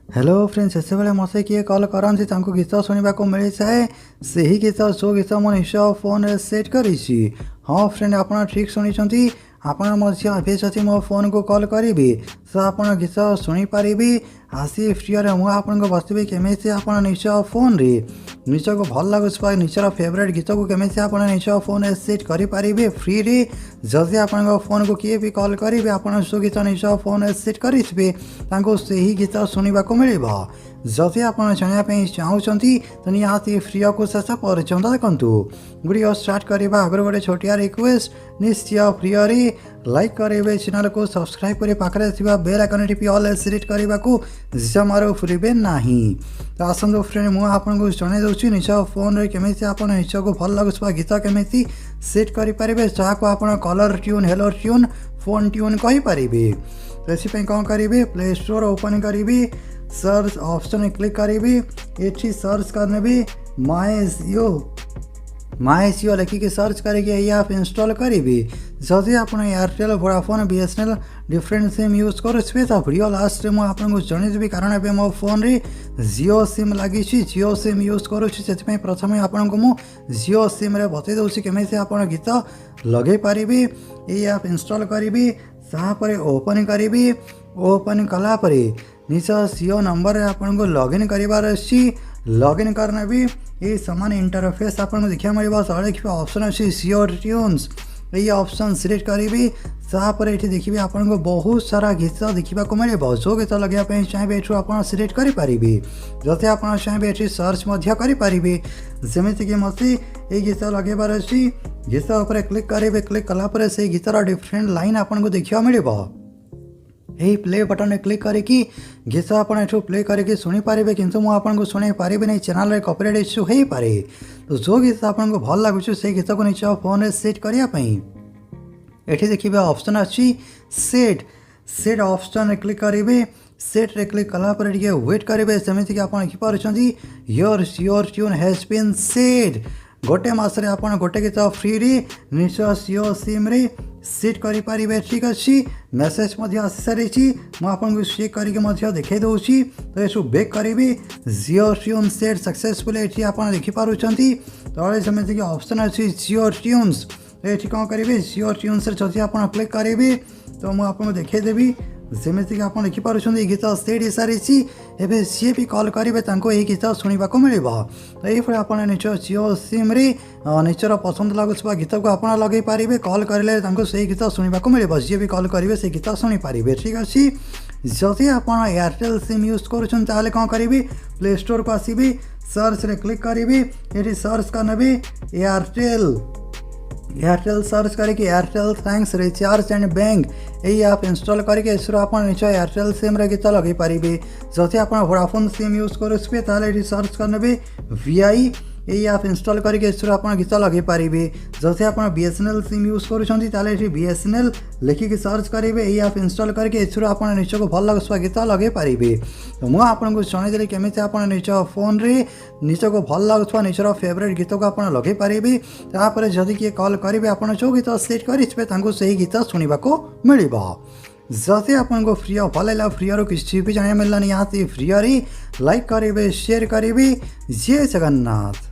Hello friends से मत किए कल करती गीत शुणा मिल जाए से ही गीत जो गीत मो निज फोन सेट करी। हाँ फ्रेंड आप ठीक शुणी आपड़ी मो फोन को कॉल करी तो आप गीत शुणी पारि आसी फ्री मुझे बसबी केमी आप निज फोन रे निज को भल लगुच निजर फेवरेट गीत को केमी आप निज फोन सेट करें फ्री रे। जदि आप फोन को किए भी कॉल करेंगे आप जो गीत निज फोन सेट करेंगे से ही गीत शुणा मिल। जदि आप जानापी चाहते तो निहाती फ्री को शेष पर्यंत देखूँ। वीडियो स्टार्ट करने आगे गोटे छोटिया रिक्वेस्ट निश्चय फ्री लाइक करेंगे चैनल को सब्सक्राइब कर पाखे बेल आइकन टिपी ऑल सिलेक्ट करने को जमार फुरबे ना। तो आसतु फ्रेंड मुझे आपको जन दूसरी निज फोन रे केमी आप निज को भल लगुवा गीत केमी सेट करेंगे जहाँ आप colour tune hello tune phone tune कहींपारे। तो ये कौन करेंगे प्ले स्टोर ओपन करी सर्च ऑप्शन क्लिक करी ये सर्च करने भी माय जियो लिखिकी सर्च करके ये आप इंस्टॉल करी। जदि आप Airtel Vodafone BSNL different sim use करुवे तो वीडियो लास्ट में आपको जनईदेवी कारण ए मो फोन रे जियो सिम लगी जियो सिम यूज करुँच से प्रथम आपको मुझे जियो सिम रे बतई दूसरी केमी आप गीत लगे पारि। ये आप इंस्टॉल करी तापर ओपन करी ओपन कलापर निज जियो नंबर आपको लॉगिन करार लॉगिन करना भी ये सामान इंटरफेस आपको देखा मिले तले देखिए ऑप्शन अच्छी जियो ट्यून्स ये ऑप्शन सिलेक्ट करी तापर ये देखिए आपको बहुत सारा गीत देखा मिले जो गीत लगे चाहिए ये आप सिलेक्ट करेंगे। जदि आप चाहिए ये सर्च करेंगे जमीक मत ये गीत लगेबार अच्छी गीत उपर क्लिक करेंगे क्लिक कलापर से गीतर डिफरेंट लाइन आपको देखा मिले। यही प्ले बटन में क्लिक करके गीत आप प्ले करके शुणी पारे किंतु मुझे शुणी पारि नहीं चैनल कॉपीराइट इश्यू हो पारे। तो जो गीत आपको भल लगुच से गीत को निज फोन सेट करने ये देखिए ऑप्शन अच्छी सेट सेट ऑप्शन क्लिक करेंगे सेट रे क्लिक कलापर वेट करेंगे जमीक आप लिखिपार your tune has been set गोटे मसरे आप गोटे गीत फ्री रे निज जियो सिम रे सेट करें। ठीक अच्छे मेसेज आसी सारी मुझे चेक करके देखा दूसरी। तो ये बेक करी जियो ट्यून सेट सक्सेसफुल ये आप देखिपार तले जमीक ऑप्शन अच्छी जियो ट्यून्स ये कौन करेंगे जियो ट्यून्स जदि आप क्लिक करेंगे तो मुझे देखीदेवी जमीक आप लिखिपार गीत सेट हो सारी एवं सी भी कॉल करेंगे यही गीत शुणा मिल। तो ये आप निज जियो सिम रे निजर पसंद लगुवा गीत को आप लगे पारे कॉल करें से गीत शुणा मिल जी भी कॉल करेंगे से गीत शुणी पारे। ठीक अच्छे जदि आप एयरटेल सिम यूज कर कौन करेंगे प्ले स्टोर को आसबि सर्च रे क्लिक करेंगे ये सर्च करने एयरटेल सर्च करके Airtel thanks recharge and bank यही आप इंस्टॉल करके आप निज एयरटेल सिम रे गीत लगे पारे। जदि आप वोडाफोन सिम यूज करुवे तो सर्च करने VI यही आप इंस्टॉल करके आप गीत लगे पारे। जदि आप बीएसएनएल सिम यूज करें BSNL लिखिकी सर्च करेंगे यही आप इंस्टॉल करके आप निज को भल लगुवा गीत लगे पारे। तो मुझे आपको जनईदेली केमी आप निज फोन रे निज को भल लगुवा निजर फेवरेट गीत को आप लगे पारे। तापर जदि किए कॉल करेंगे आप जो गीत सेट करेंगे से गीत शुणा मिल। जदि आपको फ्री भल लगा फ्री किसी भी जाना मिलला निहाती फ्री लाइक करेंगे शेयर करेंगे। जय जगन्नाथ।